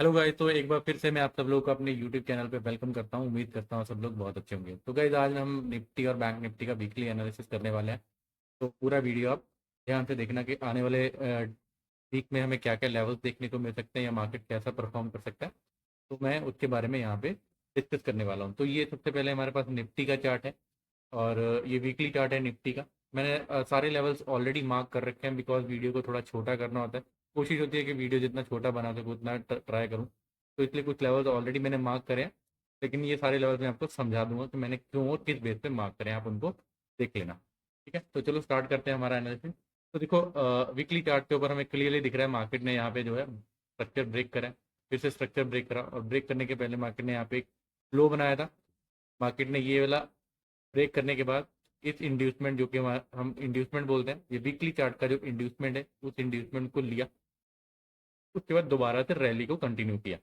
Hello guys, तो एक बार फिर से मैं आप सब लोगों को अपने यूट्यूब चैनल पे वेलकम करता हूँ। उम्मीद करता हूँ सब लोग बहुत अच्छे होंगे। तो गाइस, आज हम निफ्टी और बैंक निफ्टी का वीकली एनालिसिस करने वाले हैं। तो पूरा वीडियो आप ध्यान से देखना कि आने वाले वीक में हमें क्या क्या लेवल्स देखने को मिल सकते हैं या मार्केट कैसा परफॉर्म कर सकता है। तो मैं उसके बारे में यहाँ पे डिस्कस करने वाला हूँ। तो ये सबसे पहले हमारे पास निफ्टी का चार्ट है और ये वीकली चार्ट है निफ्टी का। मैंने सारे लेवल्स ऑलरेडी मार्क कर रखे हैं बिकॉज वीडियो को थोड़ा छोटा करना होता है। कोशिश होती है कि वीडियो जितना छोटा बना सकूँ उतना ट्राई करूँ। तो इसलिए कुछ लेवल्स ऑलरेडी मैंने मार्क करे हैं, लेकिन ये सारे लेवल्स मैं आपको समझा दूंगा कि मैंने क्यों और किस बेस पे मार्क करें, आप उनको देख लेना। ठीक है, तो चलो स्टार्ट करते हैं हमारा एनालिसिस। तो देखो, वीकली चार्ट के ऊपर हमें क्लियरली दिख रहा है मार्केट ने यहाँ पे जो है स्ट्रक्चर ब्रेक करा है। फिर से स्ट्रक्चर ब्रेक करा और ब्रेक करने के पहले मार्केट ने यहाँ पे एक लो बनाया था। मार्केट ने ये वाला ब्रेक करने के बाद इस इंड्यूसमेंट, जो कि हम इंड्यूसमेंट बोलते हैं, ये वीकली चार्ट का जो इंड्यूसमेंट है, उस इंड्यूसमेंट को लिया। उसके बाद दोबारा से रैली को कंटिन्यू किया।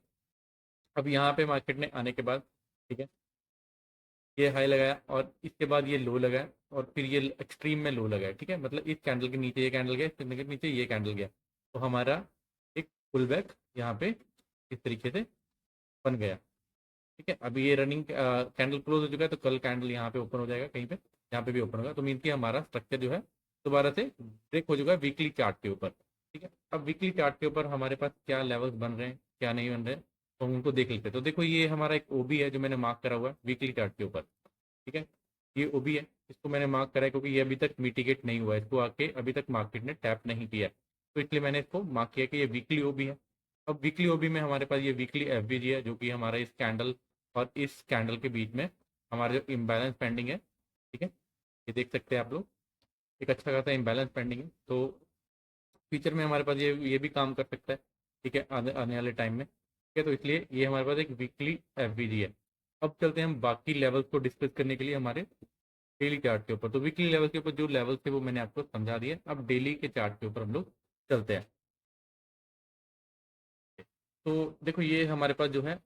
अब यहाँ पे मार्केट ने आने के बाद, ठीक है, ये हाई लगाया और इसके बाद ये लो लगाया और फिर ये एक्सट्रीम में लो लगाया। ठीक है, मतलब इस कैंडल के नीचे ये कैंडल गया, इस कैंडल के नीचे ये कैंडल गया। तो हमारा एक पुल बैक यहाँ पे इस तरीके से बन गया। ठीक है, अभी ये रनिंग कैंडल क्लोज हो चुका है, तो कल कैंडल यहाँ पे ओपन हो जाएगा, कहीं पे यहाँ पे भी ओपन होगा। तो मीन की हमारा स्ट्रक्चर जो है दोबारा से ब्रेक हो चुका है वीकली चार्ट के ऊपर। ठीक है, अब वीकली चार्ट के ऊपर हमारे पास क्या लेवल्स बन रहे हैं क्या नहीं बन रहे हैं, तो हम उनको देख लेते हैं। तो देखो, ये हमारा एक ओबी है जो मैंने मार्क करा हुआ है वीकली चार्ट के ऊपर। ठीक है, ये ओबी है, इसको मैंने मार्क करा है क्योंकि ये अभी तक मिटिगेट नहीं हुआ है, इसको आके अभी तक मार्केट ने टैप नहीं किया है। तो इसलिए मैंने इसको मार्क किया कि ये वीकली ओबी है। अब वीकली ओबी में हमारे पास ये वीकली एफबीजी है, जो कि हमारा इस कैंडल और इस कैंडल के बीच में हमारा जो इम्बैलेंस पेंडिंग है। ठीक है, ये देख सकते हैं आप लोग, एक अच्छा खासा इम्बैलेंस पेंडिंग है। तो फ्यूचर में हमारे पास ये भी काम कर सकता है। ठीक है, आने आने वाले टाइम में। ठीक है, तो इसलिए ये हमारे पास एक वीकली एफबीजी है। अब चलते हैं हम बाकी लेवल्स को डिस्कस करने के लिए हमारे डेली चार्ट के ऊपर। तो वीकली लेवल के ऊपर जो लेवल्स थे वो मैंने आपको समझा दिया। अब डेली के चार्ट के ऊपर हम लोग चलते हैं। तो देखो, ये हमारे पास जो है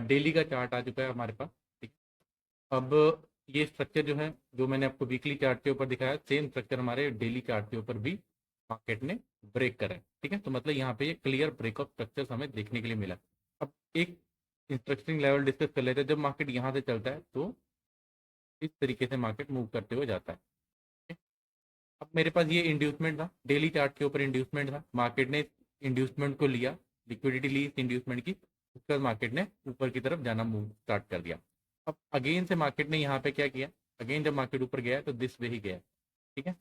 डेली का चार्ट आ चुका है हमारे पास। ठीक है? अब ये स्ट्रक्चर जो है, जो मैंने आपको वीकली चार्ट के ऊपर दिखाया, सेम स्ट्रक्चर हमारे डेली चार्ट के ऊपर भी मार्केट ने ब्रेक करा है। ठीक है, तो मतलब यहाँ पे ये क्लियर ब्रेक ऑफ स्ट्रक्चर हमें देखने के लिए मिला। अब एक इंटरेस्टिंग लेवल डिस्कस कर लेते हैं। जब मार्केट यहाँ से चलता है तो इस तरीके से मार्केट मूव करते हुए जाता है। ठीक है? अब मेरे पास ये इंड्यूसमेंट था, डेली चार्ट के ऊपर इंड्यूसमेंट था। मार्केट ने इंड्यूसमेंट को लिया, लिक्विडिटी ली इस इंड्यूसमेंट की। उसके बाद मार्केट ने ऊपर की तरफ जाना मूव स्टार्ट कर दिया। अब अगेन से मार्केट ने यहाँ पे क्या किया, अगेन जब मार्केट ऊपर गया है तो दिस वे ही गया है। ठीक है,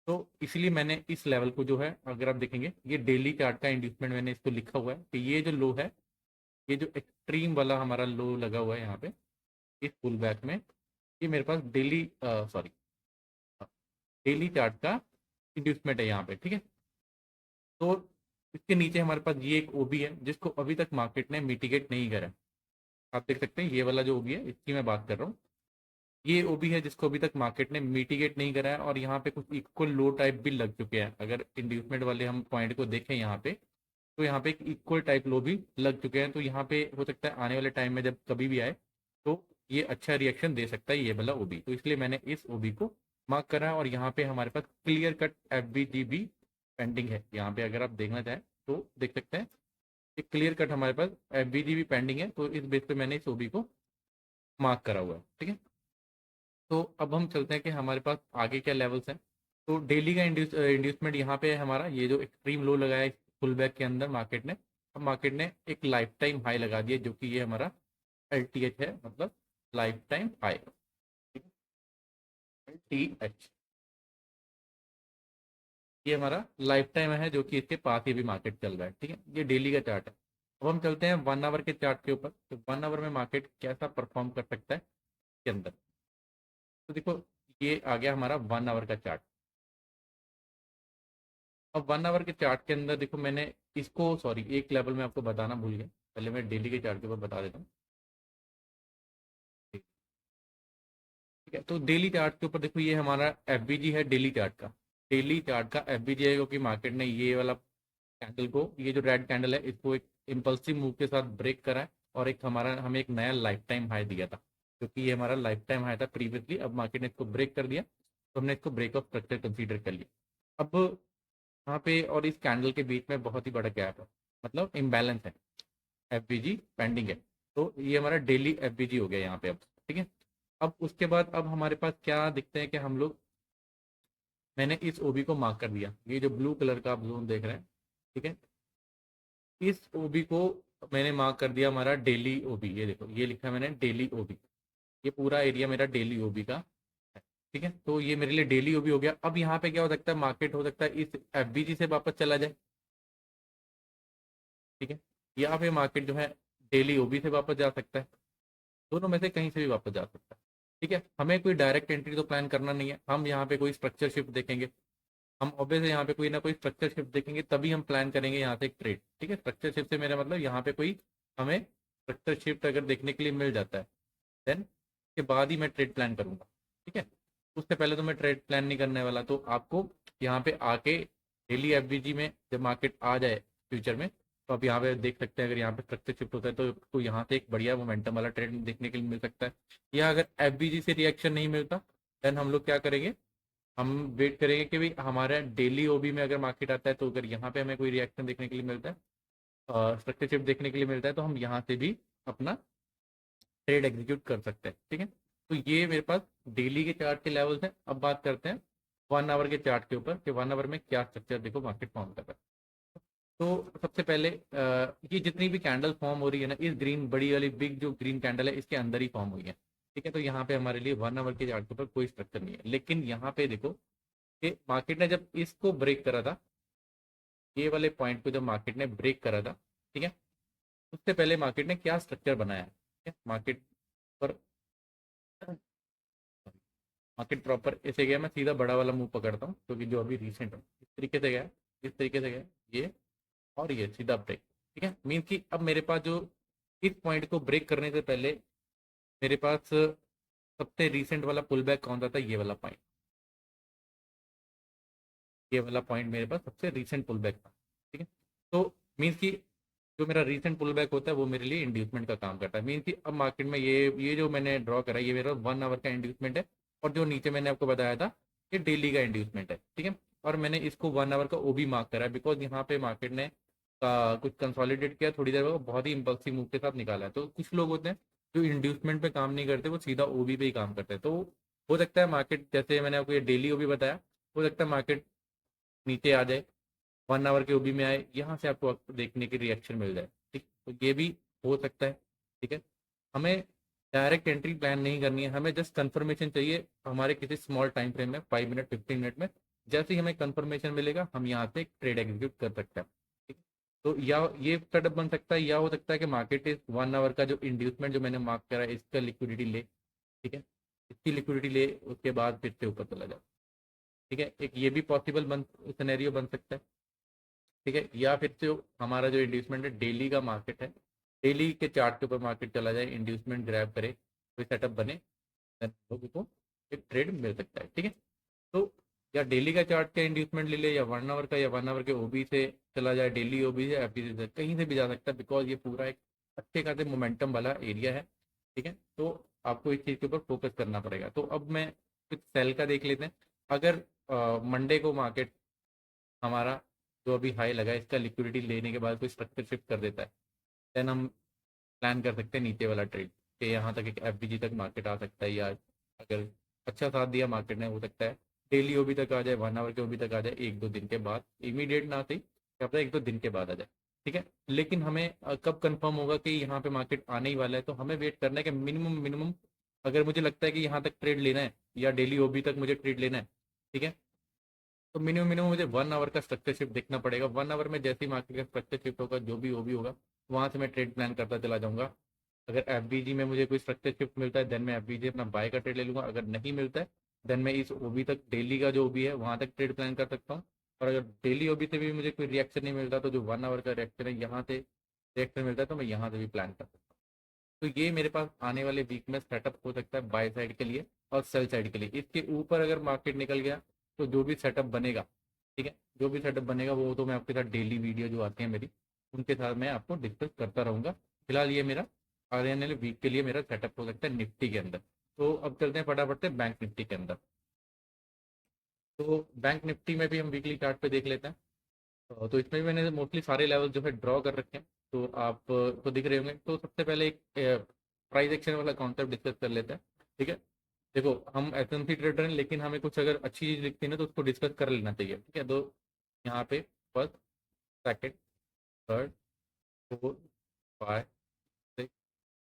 तो इसलिए मैंने इस लेवल को जो है, अगर आप देखेंगे, ये डेली चार्ट का इंड्यूसमेंट मैंने इसको लिखा हुआ है कि ये जो लो है, ये जो एक्सट्रीम वाला हमारा लो लगा हुआ है यहाँ पे इस पुल बैक में, ये मेरे पास डेली सॉरी डेली चार्ट का इंड्यूसमेंट है यहाँ पे। ठीक है, तो इसके नीचे हमारे पास ये एक ओबी है जिसको अभी तक मार्केट ने मिटिगेट नहीं करा है। आप देख सकते हैं, ये वाला जो ओबी है इसकी मैं बात कर रहा हूँ। ये ओबी है जिसको अभी तक मार्केट ने मिटिगेट नहीं करा है और यहाँ पे कुछ इक्वल लो टाइप भी लग चुके हैं। अगर इंड्यूसमेंट वाले हम पॉइंट को देखें यहाँ पे, तो यहाँ पे एक इक्वल टाइप लो भी लग चुके हैं। तो यहाँ पे हो सकता है आने वाले टाइम में जब कभी भी आए तो ये अच्छा रिएक्शन दे सकता है ये वाला ओबी। तो इसलिए मैंने इस ओबी को मार्क करा है और यहाँ पे हमारे पास क्लियर कट एफ भी पेंडिंग है। यहाँ पे अगर आप देखना चाहें तो देख सकते हैं, एक क्लियर कट हमारे पास एफ भी पेंडिंग है। तो इस बेस पे मैंने इस ओबी को मार्क करा हुआ है। ठीक है, तो अब हम चलते हैं कि हमारे पास आगे क्या लेवल्स हैं। तो डेली का इंड्यूसमेंट यहाँ पे है हमारा, ये जो एक्सट्रीम लो लगाया है फुल बैक के अंदर मार्केट ने। अब मार्केट ने एक लाइफ टाइम हाई लगा दिया, जो कि ये हमारा LTH है, मतलब लाइफ टाइम हाई। LTH ये हमारा लाइफ टाइम है, जो कि इसके पास ही भी मार्केट चल रहा है। ठीक है, ये डेली का चार्ट है। अब हम चलते हैं 1 आवर के चार्ट के ऊपर। तो 1 आवर में मार्केट कैसा परफॉर्म कर सकता है के अंदर। तो देखो, ये आ गया हमारा 1 आवर का चार्ट। अब 1 आवर के चार्ट के अंदर देखो, मैंने इसको, सॉरी, एक लेवल में आपको बताना भूल गया। पहले मैं डेली के चार्ट के ऊपर बता देता हूँ। ठीक है, तो डेली चार्ट के ऊपर देखो, ये हमारा एफबीजी है डेली चार्ट का। डेली चार्ट का एफबीजी है क्योंकि मार्केट ने ये वाला कैंडल को, ये जो रेड कैंडल है, इसको एक इम्पल्सिव मूव के साथ ब्रेक करा है और एक हमारा हमें एक नया लाइफ टाइम हाई दिया था, क्योंकि ये हमारा लाइफ टाइम हाई था प्रीवियसली। अब मार्केट ने इसको ब्रेक कर दिया, तो हमने इसको ब्रेक ऑफ स्ट्रक्चर कंसीडर कर लिया। अब यहाँ पे और इस कैंडल के बीच में बहुत ही बड़ा गैप है, मतलब इम्बैलेंस है। एफबीजी पेंडिंग है। तो ये हमारा डेली एफबीजी हो गया यहाँ पे अब। ठीक है, अब उसके बाद अब हमारे पास क्या दिखते हैं कि हम लोग, मैंने इस ओबी को मार्क कर दिया, ये जो ब्लू कलर का आप जोन देख रहे हैं। ठीक है, इस ओबी को मैंने मार्क कर दिया हमारा डेली ओबी। ये देखो, ये लिखा है मैंने डेली ओबी, ये पूरा एरिया मेरा डेली ओबी का है। ठीक है, तो ये मेरे लिए डेली ओबी हो गया। अब यहाँ पे क्या हो सकता है, मार्केट हो सकता है इस एफबीजी से वापस चला जाए। ठीक है, या फिर मार्केट जो है डेली ओबी से वापस जा सकता है, दोनों में से कहीं से भी वापस जा सकता है। ठीक है, हमें कोई डायरेक्ट एंट्री तो प्लान करना नहीं है, हम यहाँ पे कोई स्ट्रक्चर शिफ्ट देखेंगे। हम ऑब्वियसली यहाँ पे कोई ना कोई स्ट्रक्चर शिफ्ट देखेंगे, तभी हम प्लान करेंगे यहाँ से एक ट्रेड। ठीक है, स्ट्रक्चर शिफ्ट से मेरा मतलब यहाँ पे कोई हमें स्ट्रक्चर शिफ्ट अगर देखने के लिए मिल जाता है, देन के बाद ही मैं ट्रेड प्लान करूंगा। ठीक है, उससे पहले तो मैं ट्रेड प्लान नहीं करने वाला। तो आपको यहाँ पे आके डेली एफबीजी में जब मार्केट आ जाए फ्यूचर में, तो आप यहाँ पे देख सकते हैं, अगर यहाँ पे स्ट्रक्चर शिफ्ट होता है तो यहाँ से एक बढ़िया मोमेंटम वाला ट्रेड देखने के लिए मिल सकता है। या अगर एफबीजी से रिएक्शन नहीं मिलता, देन हम लोग क्या करेंगे, हम वेट करेंगे कि भाई हमारा डेली ओबी में अगर मार्केट आता है, तो अगर यहाँ पे हमें कोई रिएक्शन देखने के लिए मिलता है, स्ट्रक्चर शिफ्ट देखने के लिए मिलता है, तो हम यहाँ से भी अपना ट्रेड एग्जीक्यूट कर सकते हैं। ठीक है, तो ये मेरे पास डेली के चार्ट के लेवल्स हैं। अब बात करते हैं 1 आवर के चार्ट के ऊपर कि 1 आवर में क्या स्ट्रक्चर देखो मार्केट फॉर्म कर रहा है। तो सबसे पहले ये जितनी भी कैंडल फॉर्म हो रही है ना, इस ग्रीन बड़ी वाली बिग जो ग्रीन कैंडल है, इसके अंदर ही फॉर्म हुई है। ठीक है, तो यहाँ पे हमारे लिए 1 आवर के चार्ट के ऊपर कोई स्ट्रक्चर नहीं है। लेकिन यहाँ पे देखो कि मार्केट ने जब इसको ब्रेक करा था, ये वाले पॉइंट को जब मार्केट ने ब्रेक करा था, ठीक है, उससे पहले मार्केट ने क्या स्ट्रक्चर बनाया है। ठीक है, मार्केट पर मार्केट प्रॉपर ऐसे गया, मैं सीधा बड़ा वाला मुंह पकड़ता हूँ क्योंकि जो अभी रिसेंट है इस तरीके से गया, इस तरीके से गया ये, और ये सीधा ब्रेक। ठीक है, मीन कि अब मेरे पास जो इस पॉइंट को ब्रेक करने से पहले मेरे पास सबसे रिसेंट वाला पुल बैक कौन सा था, ये वाला पॉइंट। ये वाला पॉइंट मेरे पास सबसे रिसेंट पुल बैक था। ठीक है, तो मीन्स कि जो मेरा रिसेंट पुल बैक होता है वो मेरे लिए इंड्यूसमेंट का काम करता है। मीन्स कि अब मार्केट में ये जो मैंने ड्रॉ करा, ये मेरा 1 आवर का इंड्यूसमेंट है, और जो नीचे मैंने आपको बताया था ये डेली का इंड्यूसमेंट है। ठीक है, और मैंने इसको 1 आवर का ओबी मार्क करा है, बिकॉज यहाँ पे मार्केट ने कुछ कंसोलिडेट किया थोड़ी देर में, बहुत ही इम्पल्सिव मूव के साथ निकाला है। तो कुछ लोग होते हैं जो इंड्यूसमेंट पे काम नहीं करते, वो सीधा ओबी पे ही काम करते हैं। तो हो सकता है मार्केट, जैसे मैंने आपको ये डेली ओबी बताया, हो सकता है मार्केट नीचे आ जाए, 1 आवर के ओबी में आए, यहाँ से आपको देखने की रिएक्शन मिल जाए। ठीक, तो ये भी हो सकता है। ठीक है, हमें डायरेक्ट एंट्री प्लान नहीं करनी है, हमें जस्ट कंफर्मेशन चाहिए हमारे किसी स्मॉल टाइम फ्रेम में, 5 मिनट 15 मिनट में। जैसे ही हमें कंफर्मेशन मिलेगा, हम यहाँ से एक ट्रेड एग्जीक्यूट कर सकते हैं। ठीक है, तो या ये सेटअप बन सकता है, या हो सकता है कि मार्केट इस 1 आवर का जो इंड्यूसमेंट जो मैंने मार्क करा है, इसका लिक्विडिटी ले। ठीक है, इसकी लिक्विडिटी ले, उसके बाद फिर से ऊपर चला जाए। ठीक है, एक ये भी पॉसिबल बन सिनेरियो बन सकता है। ठीक है, या फिर जो हमारा जो इंड्यूसमेंट है डेली का मार्केट है, डेली के चार्ट के ऊपर मार्केट चला जाए, इंड्यूसमेंट ग्रैब करे, कोई सेटअप बने, then लोगों को एक ट्रेड मिल सकता है। ठीक है, तो या डेली का चार्ट का इंड्यूसमेंट ले ले, या 1 आवर का, या 1 आवर के ओबी से चला जाए, डेली ओबी से, एफबीसी से, कहीं से भी जा सकता है, बिकॉज ये पूरा एक अच्छे खासे मोमेंटम वाला एरिया है। ठीक है, तो आपको इस चीज़ के ऊपर फोकस करना पड़ेगा। तो अब मैं कुछ सेल का देख लेते हैं। अगर मंडे को मार्केट हमारा जो अभी हाई लगा है, इसका लिक्विडिटी लेने के बाद कोई स्ट्रक्चर शिफ्ट कर देता है, देन हम प्लान कर सकते हैं नीचे वाला ट्रेड कि यहाँ तक एक एफबीजी तक मार्केट आ सकता है, या अगर अच्छा साथ दिया मार्केट ने, हो सकता है डेली ओबी तक आ जाए, 1 आवर के ओबी तक आ जाए, 1-2 दिन के बाद, इमीडिएट ना सही, क्या पता 1-2 दिन के बाद आ जाए। ठीक है, लेकिन हमें कब कंफर्म होगा कि यहाँ पे मार्केट आने ही वाला है, तो हमें वेट करना है कि मिनिमम मिनिमम, अगर मुझे लगता है कि यहाँ तक ट्रेड लेना है, या डेली ओबी तक मुझे ट्रेड लेना है, ठीक है, तो मिनिमम मिनिमम मुझे 1 आवर का स्ट्रक्चर शिफ्ट देखना पड़ेगा। 1 आवर में जैसे ही मार्केट का स्ट्रक्चर शिफ्ट होगा, जो भी ओबी होगा, वहां से मैं ट्रेड प्लान करता चला जाऊंगा। अगर एफबीजी में मुझे कोई स्ट्रक्चर शिफ्ट मिलता है, देन मैं एफबीजी अपना बाय का ट्रेड ले लूंगा। अगर नहीं मिलता है, देन मैं इस ओबी तक, डेली का जो ओबी है वहां तक ट्रेड प्लान कर सकता हूँ। और अगर डेली ओबी से भी मुझे कोई रिएक्शन नहीं मिलता, तो जो 1 आवर का रिएक्शन है यहाँ से रिएक्शन मिलता है, तो मैं यहाँ से भी प्लान कर सकता हूँ। तो ये मेरे पास आने वाले वीक में सेटअप हो सकता है बाय साइड के लिए और सेल साइड के लिए। इसके ऊपर अगर मार्केट निकल गया, तो जो भी सेटअप बनेगा, ठीक है, जो भी सेटअप बनेगा वो तो मैं आपके साथ डेली वीडियो जो आती है मेरी, उनके साथ मैं आपको डिस्कस करता रहूंगा। फिलहाल ये मेरा आने वाले वीक के लिए मेरा सेटअप हो सकता है निफ्टी के अंदर। तो अब चलते हैं फटाफट से बैंक निफ्टी के अंदर। तो बैंक निफ्टी में भी हम वीकली चार्ट पे देख लेते हैं। तो इसमें भी मैंने मोस्टली सारे लेवल जो है ड्रॉ कर रखे हैं। तो आप को दिख रहे होंगे। तो सबसे पहले एक प्राइस एक्शन वाला कॉन्सेप्ट डिस्कस कर लेते हैं, ठीक है। देखो, हम एसएमसी ट्रेडर हैं, लेकिन हमें कुछ अगर अच्छी चीज़ दिखती है ना तो उसको डिस्कस कर लेना चाहिए, ठीक है। तो यहाँ पे first, second, third, four, five, six,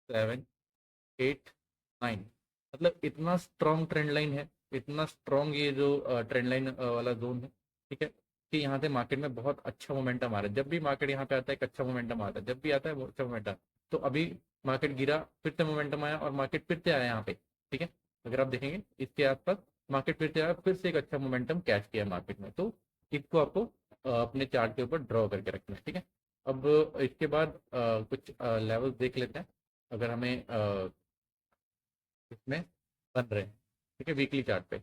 seven, 8, 9, मतलब इतना स्ट्रॉन्ग ट्रेंड लाइन है, इतना स्ट्रॉन्ग ये जो ट्रेंड लाइन वाला जोन है, ठीक है, कि यहाँ से मार्केट में बहुत अच्छा मोमेंटम आ रहा है। जब भी मार्केट यहाँ पे आता है एक अच्छा मोमेंटम आता है, जब भी आता है वो अच्छा मोमेंटम। तो अभी मार्केट गिरा, फिर से मोमेंटम आया और मार्केट फिर से आया यहाँ पे, ठीक है। अगर आप देखेंगे इसके आसपास मार्केट फिर से आया, फिर से एक अच्छा मोमेंटम कैच किया मार्केट में। तो इसको आपको अपने चार्ट के ऊपर ड्रॉ करके रखना है, ठीक है। अब इसके बाद कुछ लेवल्स देख लेते हैं, अगर हमें इसमें बन रहे हैं, ठीक है, वीकली चार्ट पे।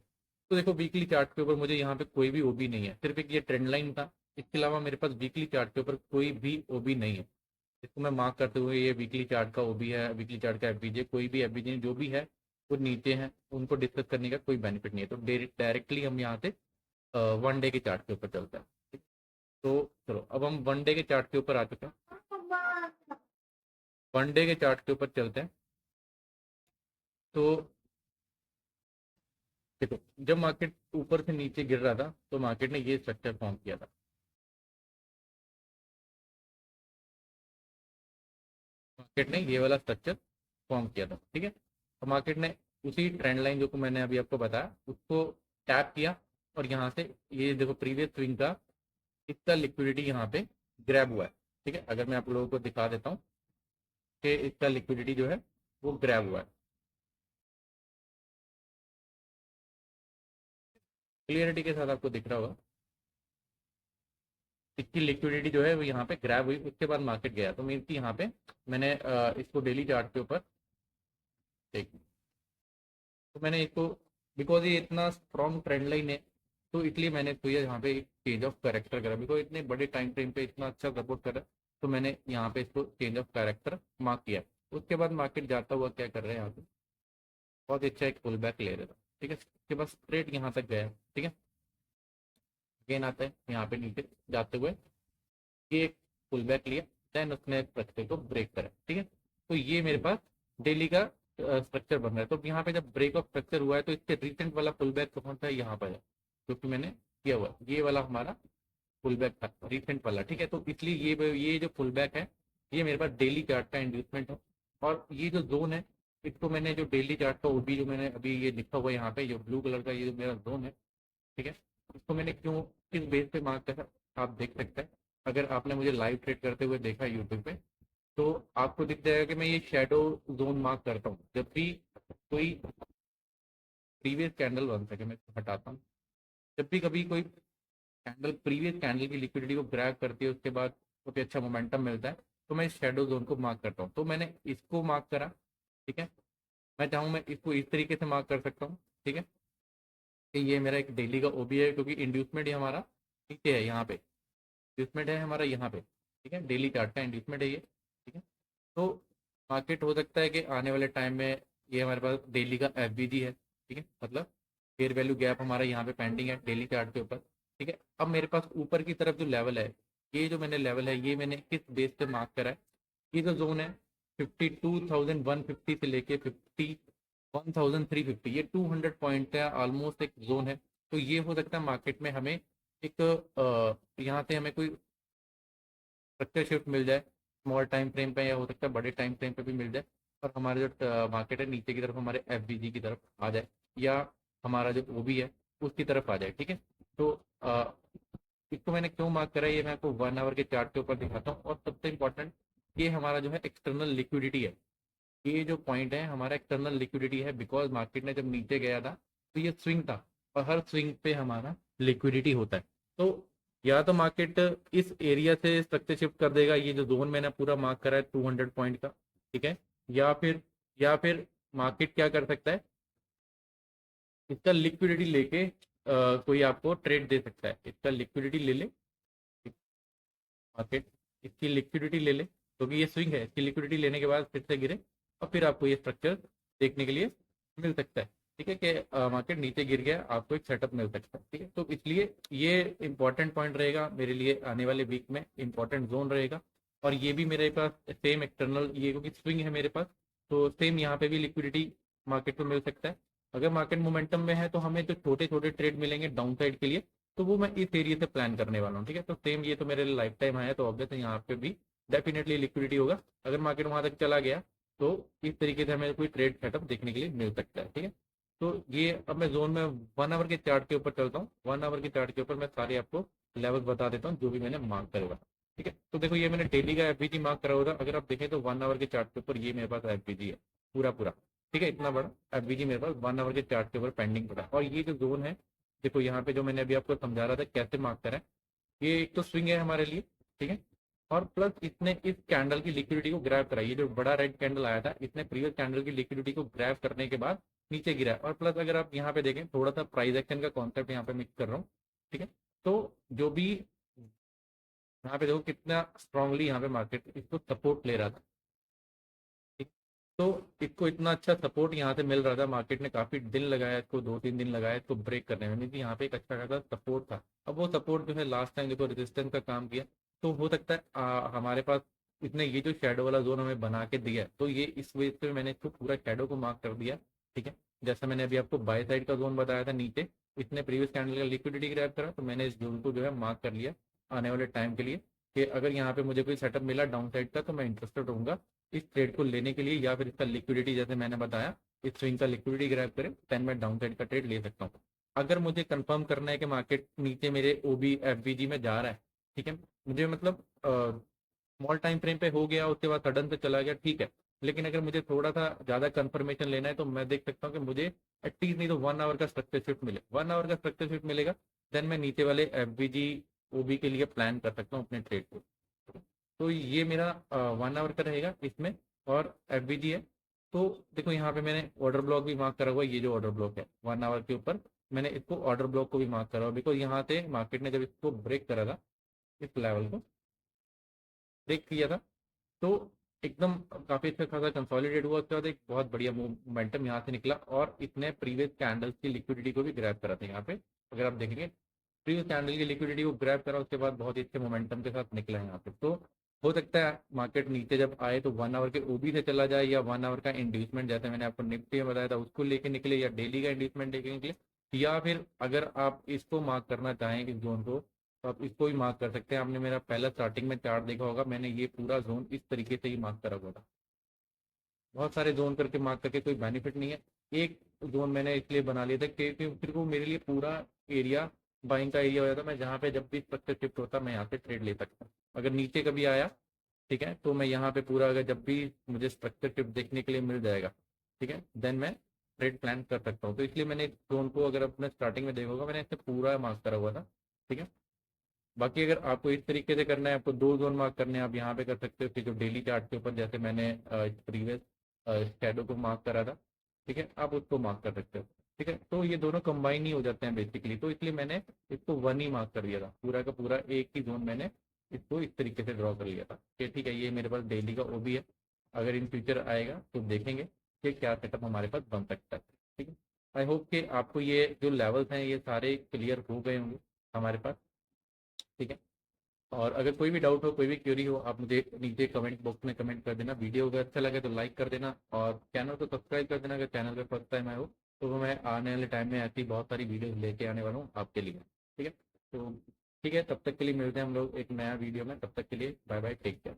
तो देखो, वीकली चार्ट के ऊपर मुझे यहाँ पे कोई भी ओबी नहीं है, सिर्फ एक ये ट्रेंड लाइन था। इसके अलावा मेरे पास वीकली चार्ट के ऊपर कोई भी ओबी नहीं है। इसको मैं मार्क करते हुए ये वीकली चार्ट का ओबी है, वीकली चार्ट का एफबीजे, कोई भी एफबीजे जो भी है वो नीचे है, उनको डिस्कस करने का कोई बेनिफिट नहीं है। तो डायरेक्टली हम यहाँ से वन डे के चार्ट के ऊपर चलते हैं, ठीक? तो चलो, अब हम वन डे के चार्ट के ऊपर आ चुके हैं। वन डे के चार्ट के ऊपर चलते हैं। तो देखो, जब मार्केट ऊपर से नीचे गिर रहा था तो मार्केट ने ये स्ट्रक्चर फॉर्म किया था। मार्केट ने ये वाला स्ट्रक्चर फॉर्म किया था, ठीक है। तो मार्केट ने उसी ट्रेंड लाइन जो को मैंने अभी आपको बताया उसको टैप किया, और यहाँ से ये देखो प्रीवियस स्विंग का इसका लिक्विडिटी यहाँ पे ग्रैब हुआ है, ठीक है। अगर मैं आप लोगों को दिखा देता हूँ कि इसका लिक्विडिटी जो है वो ग्रैब हुआ है, क्लियरिटी के साथ आपको दिख रहा होगा। इसकी लिक्विडिटी जो है वो यहाँ पे ग्रैब हुई, उसके बाद मार्केट गया। तो मीन की यहाँ पे मैंने इसको डेली चार्ट के ऊपर देख, तो मैंने इसको, बिकॉज ये इतना स्ट्रॉन्ग ट्रेंड लाइन है, तो इसलिए मैंने इसको यहाँ पे एक चेंज ऑफ कैरेक्टर करा, बिकॉज इतने बड़े टाइम फ्रेम पे इतना अच्छा सपोर्ट करा। तो मैंने यहाँ पे इसको चेंज ऑफ कैरेक्टर मार्क किया। उसके बाद मार्केट जाता हुआ क्या कर रहा है, यहाँ पे बहुत अच्छा एक पुल बैक ले रहा था, ठीक है। उसके बाद स्ट्रेट यहाँ तक गया, ठीक है। अगेन आता है यहाँ पे नीचे जाते हुए, ये एक पुल बैक लिया, देन उसने स्ट्रक्चर को ब्रेक करा, ठीक है। तो ये मेरे पास डेली का स्ट्रक्चर बन रहा है। तो यहाँ पे जब ब्रेक ऑफ स्ट्रक्चर हुआ है तो इससे रिसेंट वाला पुल बैक कौन सा है, यहाँ पर है, क्योंकि मैंने किया हुआ ये वाला हमारा पुल बैक था रिसेंट वाला, ठीक है। तो इसलिए ये जो पुल बैक है ये मेरे पास डेली चार्ट का इंड्यूसमेंट है। और ये जो जोन है इसको मैंने जो डेली चार्ट का ओबी जो मैंने अभी ये लिखा हुआ है यहाँ पे, जो ब्लू कलर का ये जो मेरा जोन है, ठीक है, इसको मैंने क्यों किस बेस पे मार्क करा, आप देख सकते हैं। अगर आपने मुझे लाइव ट्रेड करते हुए देखा यूट्यूब पे, तो आपको दिख जाएगा कि मैं ये शेडो जोन मार्क करता हूँ जब भी कोई प्रीवियस कैंडल बन सके। मैं इसको हटाता हूँ। जब भी कभी कोई कैंडल प्रीवियस कैंडल की लिक्विडिटी को ग्रैब करती है, उसके बाद काफी अच्छा मोमेंटम मिलता है, तो मैं इस शेडो जोन को मार्क करता हूँ। तो मैंने इसको मार्क करा, ठीक है। मैं चाहूँ मैं इसको इस तरीके से मार्क कर सकता हूँ, ठीक है, कि ये मेरा एक डेली का ओबी है, क्योंकि इंड्यूसमेंट हमारा नीचे है, यहाँ पे इंड्यूसमेंट है हमारा यहाँ पे, ठीक है, डेली चार्ट का इंड्यूसमेंट है ये, ठीक है। तो मार्केट हो सकता है कि आने वाले टाइम में ये हमारे पास डेली का एफबीजी है, ठीक है, मतलब फेयर वैल्यू गैप हमारा यहाँ पे पेंडिंग है डेली चार्ट के ऊपर, ठीक है। अब मेरे पास ऊपर की तरफ जो लेवल है, ये जो मैंने लेवल है ये मैंने किस बेस पे मार्क करा है, ये जो जोन है 52,150 से लेके 51,350, ये 200 पॉइंट का ऑलमोस्ट एक जोन है। तो ये हो सकता है मार्केट में हमें एक यहाँ से हमें कोई स्ट्रक्चर शिफ्ट मिल जाए स्मॉल टाइम फ्रेम पे, या हो सकता है बड़े टाइम फ्रेम पे भी मिल जाए, और हमारे जो मार्केट है नीचे की तरफ हमारे एफबीजी की तरफ आ जाए, या हमारा जो ओबी है उसकी तरफ आ जाए, ठीक है। तो इसको मैंने क्यों मार्क करा है ये मैं आपको 1 आवर के चार्ट के ऊपर दिखाता हूँ। और सबसे इंपॉर्टेंट, ये हमारा जो है एक्सटर्नल लिक्विडिटी है, ये जो पॉइंट है हमारा एक्सटर्नल लिक्विडिटी है, बिकॉज मार्केट ने जब नीचे गया था तो ये स्विंग था, और हर स्विंग पे हमारा लिक्विडिटी होता है। तो या तो मार्केट इस एरिया से स्ट्रक्चर शिफ्ट कर देगा, ये जो जोन मैंने पूरा मार्क करा है 200 पॉइंट का, ठीक है, या फिर मार्केट क्या कर सकता है, इसका लिक्विडिटी लेके कोई आपको ट्रेड दे सकता है, इसका लिक्विडिटी ले ले मार्केट, इसकी लिक्विडिटी ले ले, क्योंकि ये स्विंग है, इसकी लिक्विडिटी लेने के बाद फिर से गिरे, और फिर आपको ये स्ट्रक्चर देखने के लिए मिल सकता है, ठीक है, कि मार्केट नीचे गिर गया, आपको एक सेटअप मिल सकता है, ठीक है। तो इसलिए ये इंपॉर्टेंट पॉइंट रहेगा मेरे लिए, आने वाले वीक में इंपॉर्टेंट जोन रहेगा। और ये भी मेरे पास सेम एक्सटर्नल, ये क्योंकि स्विंग है मेरे पास, तो सेम यहाँ पे भी लिक्विडिटी मार्केट में मिल सकता है। अगर मार्केट मोमेंटम में है तो हमें जो छोटे छोटे ट्रेड मिलेंगे डाउन साइड के लिए, तो वो मैं इस एरिया से प्लान करने वाला हूँ। ठीक है, तो सेम ये तो मेरे लाइफ टाइम है, तो ऑब्वियस यहाँ पे भी डेफिनेटली लिक्विडिटी होगा। अगर मार्केट वहां तक चला गया तो इस तरीके से हमें कोई ट्रेड सेटअप देखने के लिए मिल सकता है। ठीक है, तो ये अब मैं जोन में 1 आवर के चार्ट के ऊपर चलता हूँ। 1 आवर के चार्ट के ऊपर मैं सारे आपको लेवल बता देता हूँ जो भी मैंने मार्क करा हुआ। ठीक है, तो देखो ये मैंने डेली का एफबीजी मार्क करा हुआ था। अगर आप देखें तो 1 आवर के चार्ट के ऊपर ये मेरे पास एफबीजी है पूरा पूरा। ठीक है, इतना बड़ा एफबीजी मेरे पास 1 आवर के चार्ट के ऊपर पेंडिंग पड़ा। और ये जो जोन है, देखो यहाँ पे जो मैंने अभी आपको समझा रहा था कैसे मार्क करा है, ये एक तो स्विंग है हमारे लिए। ठीक है, और प्लस इसने इस कैंडल की लिक्विडिटी को ग्रैब करा। ये जो बड़ा रेड कैंडल आया था, इसने प्रीवियस कैंडल की लिक्विडिटी को ग्रैब करने के बाद नीचे गिरा है। और प्लस अगर आप यहाँ पे देखें, थोड़ा सा प्राइस एक्शन का कॉन्सेप्ट यहाँ पे मिक्स कर रहा हूँ। ठीक है, तो जो भी यहाँ पे देखो कितना स्ट्रांगली यहाँ पे मार्केट इसको सपोर्ट ले रहा था। ठीक, तो इसको इतना अच्छा सपोर्ट यहाँ से मिल रहा था, मार्केट ने काफी दिन लगाया इसको, 2-3 दिन लगाया इसको ब्रेक करने में, मीन यहाँ पे एक अच्छा खासा सपोर्ट था। अब वो सपोर्ट जो है लास्ट टाइम देखो रेजिस्टेंस का काम किया। तो हो सकता है हमारे पास इसने ये जो शेडो वाला जोन हमें बना के दिया है, तो ये इस वजह से मैंने इसको पूरा शेडो को मार्क कर दिया। ठीक है, जैसा मैंने अभी आपको बाय साइड का जोन बताया था नीचे, इसने प्रीवियस कैंडल का लिक्विडिटी ग्रैब करा, तो मैंने इस जोन को जो है मार्क कर लिया आने वाले टाइम के लिए, कि अगर यहाँ पे मुझे कोई सेटअप मिला डाउन साइड का तो मैं इंटरेस्टेड रहूंगा इस ट्रेड को लेने के लिए, या फिर इसका लिक्विडिटी जैसे मैंने बताया इस स्विंग का लिक्विडिटी ग्रैब करे, देन मैं डाउन साइड का ट्रेड ले सकता हूँ। अगर मुझे कंफर्म करना है कि मार्केट नीचे मेरे ओबी एफबीजी में जा रहा है, ठीक है, मुझे मतलब स्मॉल टाइम फ्रेम पे हो गया उसके बाद सडन से चला गया, ठीक है, लेकिन अगर मुझे थोड़ा सा ज्यादा कंफर्मेशन लेना है तो मैं देख सकता हूँ कि मुझे एटलीस्ट नहीं तो 1 आवर का स्ट्रक्चर शिफ्ट मिले। 1 आवर का स्ट्रक्चर शिफ्ट मिलेगा, देन मैं नीचे वाले एफबीजी ओबी के लिए प्लान कर सकता हूँ अपने ट्रेड को। तो ये मेरा 1 आवर का रहेगा इसमें, और एफबीजी है। तो देखो यहाँ पे मैंने ऑर्डर ब्लॉक भी मार्क करा हुआ है, ये जो ऑर्डर ब्लॉक है 1 आवर के ऊपर, मैंने इसको ऑर्डर ब्लॉक को भी मार्क करा हुआ, बिकॉज यहाँ से मार्केट ने जब इसको ब्रेक करा था, इस लेवल को ब्रेक किया था, तो एकदम काफी अच्छा खासा कंसोलिडेट हुआ। उसके बाद एक बहुत बढ़िया मोमेंटम यहाँ से निकला, और इसने प्रीवियस कैंडल्स की लिक्विडिटी को भी ग्रैब करा था यहाँ पे। अगर आप देखेंगे प्रीवियस कैंडल की लिक्विडिटी को ग्रैब करा, उसके बाद बहुत ही अच्छे मोमेंटम के साथ निकला है यहाँ पे। तो हो सकता है मार्केट नीचे जब आए तो 1 आवर के ओबी से चला जाए, या 1 आवर का इंड्यूसमेंट जैसे मैंने आपको निफ्टी में बताया था उसको लेके निकले, या डेली का इंड्यूसमेंट लेके निकले, या फिर अगर आप इसको मार्क करना चाहें इस जोन को, तो आप इसको भी मार्क कर सकते हैं। आपने मेरा पहला स्टार्टिंग में चार्ट देखा होगा, मैंने ये पूरा जोन इस तरीके से ही मार्क करा हुआ था। बहुत सारे जोन करके मार्क करके कोई बेनिफिट नहीं है। एक जोन मैंने इसलिए बना लिया था कि फिर वो मेरे लिए पूरा एरिया बाइंग का एरिया हो जाता, मैं जहाँ पे जब भी स्ट्रक्चर शिफ्ट होता मैं यहाँ पे ट्रेड ले सकता हूँ। अगर नीचे कभी आया, ठीक है, तो मैं यहाँ पे पूरा, अगर जब भी मुझे स्ट्रक्चर शिफ्ट देखने के लिए मिल जाएगा, ठीक है, देन मैं ट्रेड प्लान कर सकता हूँ। तो इसलिए मैंने जोन को, अगर अपने स्टार्टिंग में देखोगा, मैंने इसे पूरा मार्क करा हुआ था। ठीक है, बाकी अगर आपको इस तरीके से करना है, आपको 2 जोन मार्क करने हैं, आप यहाँ पे कर सकते हो कि जो डेली चार्ट के ऊपर जैसे मैंने प्रीवियस शैडो को मार्क करा था, ठीक है, आप उसको मार्क कर सकते हो। ठीक है, तो ये दोनों कंबाइन ही हो जाते हैं बेसिकली, तो इसलिए मैंने इसको 1 ही मार्क कर दिया था, पूरा का पूरा एक ही जोन मैंने इसको इस तरीके से ड्रॉ कर लिया था कि ठीक है, ये मेरे पास डेली का ओबी है। अगर इन फ्यूचर आएगा तो देखेंगे कि क्या सेटअप हमारे पास बन सकता है। ठीक है, आई होप कि आपको ये जो लेवल्स हैं ये सारे क्लियर हो गए होंगे हमारे पास। ठीक है, और अगर कोई भी डाउट हो, कोई भी क्वेरी हो, आप मुझे नीचे कमेंट बॉक्स में कमेंट कर देना। वीडियो अगर अच्छा लगे तो लाइक कर देना, और चैनल को सब्सक्राइब कर देना अगर चैनल पर फर्स्ट टाइम आए हो, तो मैं आने वाले टाइम में ऐसी बहुत सारी वीडियो लेके आने वाला हूँ आपके लिए। ठीक है, तो ठीक है, तब तक के लिए मिलते हैं हम लोग एक नया वीडियो में। तब तक के लिए बाय बाय, टेक केयर।